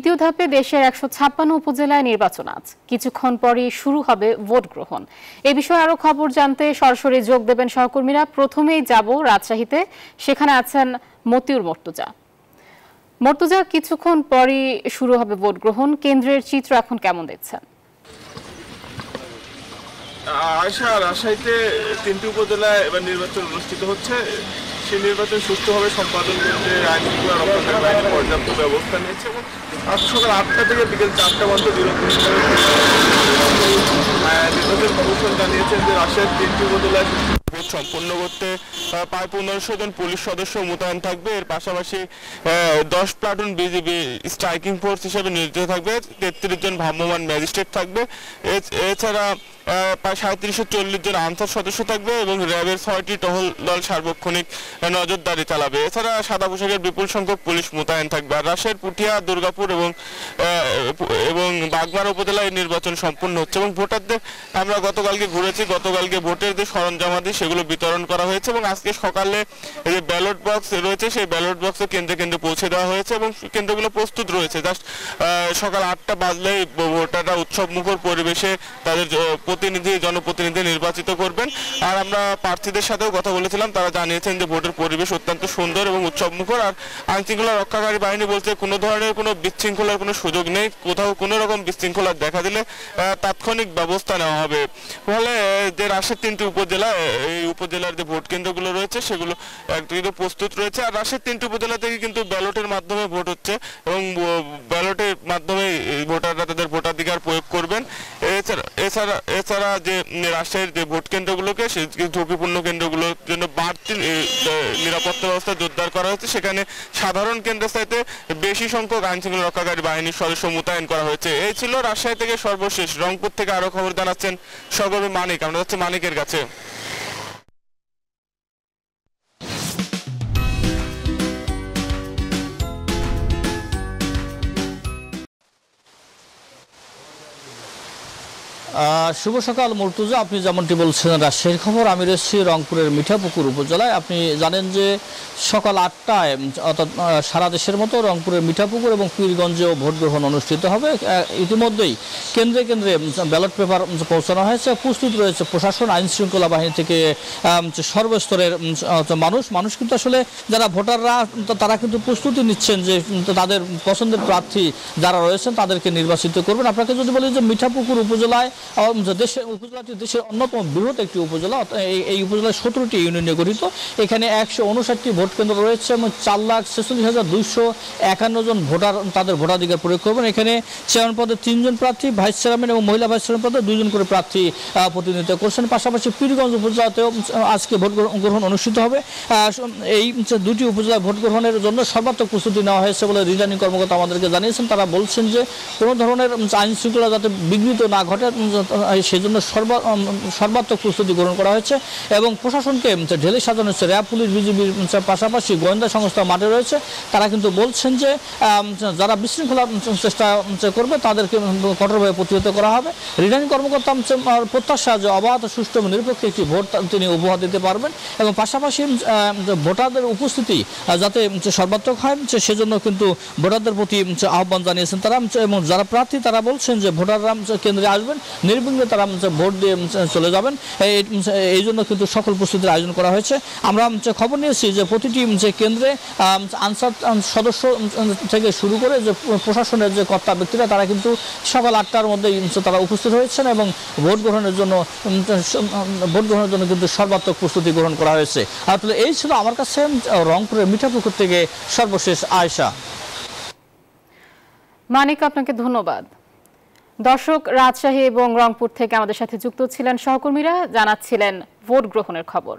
দ্বিতীয় ধাপে দেশের ১৫৬ উপজেলায় নির্বাচন আজ কিছুক্ষণ পরই শুরু হবে ভোট গ্রহণ। এ বিষয়ে আরো খবর জানতে সরাসরি যোগ দেবেন সহকর্মীরা। প্রথমেই যাব রাজশাহীতে, সেখানে আছেন মতিউর মর্তুজা। মর্তুজা, কিছুক্ষণ পরই শুরু হবে ভোট গ্রহণ, কেন্দ্রের চিত্র এখন কেমন দেখছেন? আয়শা, রাজশাহীতে ৩টি উপজেলায় এবার নির্বাচন অনুষ্ঠিত হচ্ছে। সেই নির্বাচন সুষ্ঠুভাবে সম্পাদন করতে আইন শৃঙ্খলা রক্ষাকারী বাহিনী পর্যাপ্ত ব্যবস্থা নিয়েছে এবং আজ সকাল ৮টা থেকে বিকেল ৪টা পর্যন্ত নির্বাচন কমিশন জানিয়েছেন যে রাজশাহীর ৩টি উপজেলায় ভোট সম্পন্ন করতে প্রায় ১৫০০ জন পুলিশ সদস্য মোতায়েন থাকবে। এর পাশাপাশি 10 প্লাটুন বিজিবি স্ট্রাইকিং ফোর্স হিসেবে নিয়োজিত থাকবে, ৩৩ জন ভ্রাম্যমাণ ম্যাজিস্ট্রেট থাকবে। এছাড়া প্রায় ৩৭৪০ জন আনসার সদস্য থাকবে এবং র্যাবের ৬টি টহল দল সার্বক্ষণিক নজরদারি চালাবে। এছাড়া সাদা পোশাকের বিপুল সংখ্যক পুলিশ মোতায়েন থাকবে। আর রাজশাহীর পুঠিয়া, দুর্গাপুর এবং বাগমারা উপজেলায় নির্বাচন সম্পন্ন হচ্ছে এবং ভোটারদের আমরা গতকালকে ঘুরেছি। গতকালকে ভোটের যে সরঞ্জামাদি সেগুলো বিতরণ করা হয়েছে এবং আজকে সকালে যে ব্যালট বক্স রয়েছে সেই ব্যালট বক্সে কেন্দ্রে কেন্দ্রে পৌঁছে দেওয়া হয়েছে এবং কেন্দ্রগুলো প্রস্তুত রয়েছে। জাস্ট সকাল ৮টা বাজলেই ভোটাররা উৎসব মুখর পরিবেশে তাদের জনপ্রতিনিধি নির্বাচিত করবেন। আর আমরা প্রার্থীদের সাথেও কথা বলেছিলাম, তারা জানিয়েছেন যে ভোটের পরিবেশ অত্যন্ত সুন্দর এবং উৎসব মুখর। আর আইন শৃঙ্খলা রক্ষাকারী বাহিনী বলছে কোনো ধরনের কোনো বিশৃঙ্খলার কোনো সুযোগ নেই, কোথাও কোনো রকম বিশৃঙ্খলা দেখা দিলে তাৎক্ষণিক ব্যবস্থা নেওয়া হবে। ফলে যে রাজশাহীর ৩টি উপজেলা, এই উপজেলার যে ভোট কেন্দ্রগুলো রয়েছে সেগুলো একদম প্রস্তুত রয়েছে। আর রাজশাহীর ৩টি উপজেলা থেকে কিন্তু ব্যালটের মাধ্যমে ভোট হচ্ছে এবং ব্যালটের মাধ্যমে ভোটাররা তাদের ভোটাধিকার প্রয়োগ করবেন। এছাড়া যে রাজশাহীর যে ভোট কেন্দ্রগুলোকে সেই ঝুঁকিপূর্ণ কেন্দ্রগুলোর জন্য বাড়তি নিরাপত্তা ব্যবস্থা জোরদার করা হয়েছে। সেখানে সাধারণ কেন্দ্রের চাইতে বেশি সংখ্যক আইন শৃঙ্খলা রক্ষাকারী বাহিনীর সদস্য মোতায়েন করা হয়েছে। এই ছিল রাজশাহী থেকে সর্বশেষ। রংপুর থেকে আরো খবর জানাচ্ছেন সহকর্মী মানিক। আমরা যাচ্ছি মানিকের কাছে। শুভ সকাল মর্তুজা, আপনি যেমনটি বলছেন রাজশাহীর খবর। আমি রয়েছি রংপুরের মিঠাপুকুর উপজেলায়। আপনি জানেন যে সকাল ৮টায় অর্থাৎ সারা দেশের মতো রংপুরের মিঠাপুকুর এবং পীরগঞ্জেও ভোট গ্রহণ অনুষ্ঠিত হবে। ইতিমধ্যেই কেন্দ্রে কেন্দ্রে ব্যালট পেপার পৌঁছানো হয়েছে। প্রস্তুত রয়েছে প্রশাসন, আইন শৃঙ্খলা বাহিনী থেকে সর্বস্তরের মানুষ কিন্তু আসলে যারা ভোটাররা তারা কিন্তু প্রস্তুতি নিচ্ছেন যে তাদের পছন্দের প্রার্থী যারা রয়েছেন তাদেরকে নির্বাচিত করবেন। আপনাকে যদি বলি যে মিঠাপুকুর উপজেলায় উপজেলাটি দেশের অন্যতম বৃহৎ একটি উপজেলা। এই উপজেলায় 17টি ইউনিয়নে গঠিত। এখানে 159টি ভোট কেন্দ্র রয়েছে এবং 4,46,251 জন ভোটার তাদের ভোটাধিকার প্রয়োগ করবেন। এখানে চেয়ারম্যান পদে 3 জন প্রার্থী, ভাইস চেয়ারম্যান এবং মহিলা ভাইস চেয়ারম্যান পদে 2 জন করে প্রার্থী প্রতিনিধিত্ব করছেন। পাশাপাশি পীরগঞ্জ উপজেলাতেও আজকে ভোট গ্রহণ অনুষ্ঠিত হবে। এই 2টি উপজেলায় ভোট গ্রহণের জন্য সর্বাত্মক প্রস্তুতি নেওয়া হয়েছে বলে রিটার্নিং কর্মকর্তা আমাদেরকে জানিয়েছেন। তারা বলছেন যে কোনো ধরনের আইন শৃঙ্খলা যাতে বিঘ্নিত না ঘটে সেজন্য সর্বাত্মক প্রস্তুতি গ্রহণ করা হয়েছে এবং প্রশাসনকে ঢেলে সাজানো হচ্ছে। র্যাব, পুলিশ, বিজিবির পাশাপাশি গোয়েন্দা সংস্থা মাঠে রয়েছে। তারা কিন্তু বলছেন যে যারা বিশৃঙ্খলা চেষ্টা করবে তাদেরকে কঠোরভাবে প্রতিহত করা হবে। রিটার্নিং কর্মকর্তা প্রত্যাশা যে অবাধ, সুষ্ঠু এবং নিরপেক্ষ একটি ভোট তিনি উপহার দিতে পারবেন এবং পাশাপাশি ভোটারদের উপস্থিতি যাতে সর্বাত্মক হয় সেজন্য কিন্তু ভোটারদের প্রতি আহ্বান জানিয়েছেন তারা। এবং যারা প্রার্থী তারা বলছেন যে ভোটাররা কেন্দ্রে আসবেন, নির্বিঘ্নে তারা ভোট দিয়ে চলে যাবেন। এই জন্য কিন্তু সকল প্রস্তুতির আয়োজন করা হয়েছে। আমরা খবর নিয়েছি যে প্রতিটি কেন্দ্রে আনসার সদস্য থেকে শুরু করে যে প্রশাসনের যে কর্তা ব্যক্তিরা তারা কিন্তু সকাল ৮টার মধ্যেই তারা উপস্থিত হয়েছেন এবং ভোট গ্রহণের জন্য কিন্তু সর্বাত্মক প্রস্তুতি গ্রহণ করা হয়েছে। আর এই ছিল আমার কাছে রংপুরের মিঠাপুকুর থেকে সর্বশেষ আয়শা। মানিক, আপনাকে ধন্যবাদ। দর্শক, রাজশাহী এবং রংপুর থেকে আমাদের সাথে যুক্ত ছিলেন সহকর্মীরা, জানাচ্ছিলেন ভোট গ্রহণের খবর।